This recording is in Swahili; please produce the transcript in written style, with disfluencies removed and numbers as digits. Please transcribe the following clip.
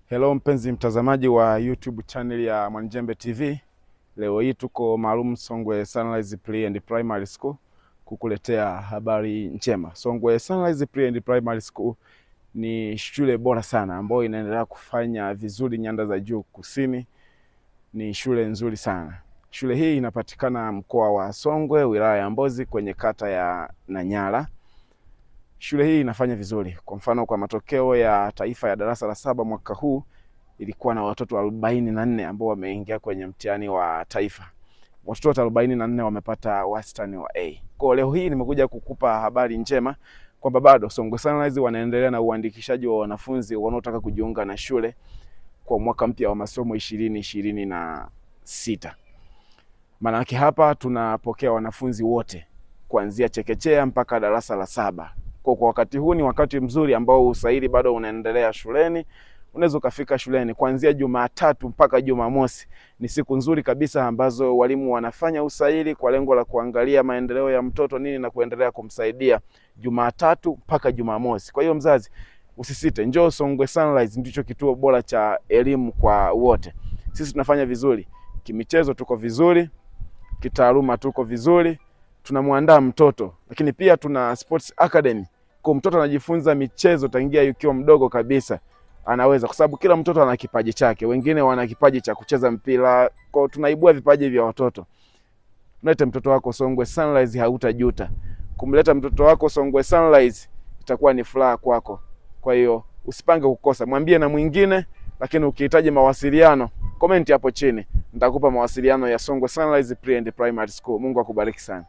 Hello mpenzi mtazamaji wa YouTube channel ya Mwanjembe TV. Leo hii tuko maalum Songwe Sunrise Pre and Primary School kukuletea habari njema. Songwe Sunrise Pre and Primary School ni shule bora sana ambayo inaendelea kufanya vizuri nyanda za juu kusini. Ni shule nzuri sana. Shule hii inapatikana mkoa wa Songwe, wilaya ya Mbozi, kwenye kata ya Nanyala. Shule hii inafanya vizuri. Kwa mfano, kwa matokeo ya taifa ya darasa la 7 mwaka huu ilikuwa na watoto 44 ambao wameingia kwenye mtihani wa taifa. Watoto 44 wamepata wastani wa A. Kwa leo hii nimekuja kukupa habari njema kwamba bado Songwe Sunrise wanaendelea na uandikishaji wa wanafunzi wanaotaka kujiunga na shule kwa mwaka mpya wa masomo 2026. Maana yake hapa tunapokea wanafunzi wote kuanzia chekechea mpaka darasa la 7. Kwa wakati huu ni wakati mzuri ambao usaili bado unaendelea shuleni. Unaweza kufika shuleni kuanzia Jumatatu mpaka Jumamosi. Ni siku nzuri kabisa ambazo walimu wanafanya usaili kwa lengo la kuangalia maendeleo ya mtoto nini na kuendelea kumsaidia Jumatatu mpaka Jumamosi. Kwa hiyo mzazi, usisite, njoo Songwe Sunrise, ndicho kituo bora cha elimu kwa wote. Sisi tunafanya vizuri. Kimichezo tuko vizuri, kitaaluma tuko vizuri. Tunamuandaa mtoto, lakini pia tuna sports academy. Kwa mtoto anajifunza michezo tangia yukiwa mdogo kabisa. Anaweza, kwa sababu kila mtoto ana kipaji chake. Wengine wana kipaji cha kucheza mpira. Kwa tunaibua vipaji vya watoto. Mlete mtoto wako Songwe Sunrise, hautajuta. Kumleta mtoto wako Songwe Sunrise itakuwa ni furaha kwako. Kwa hiyo usipange kukosa. Mwambie na mwingine, lakini ukihitaji mawasiliano, comment hapo chini. Nitakupa mawasiliano ya Songwe Sunrise Pre and Primary School. Mungu akubariki sana.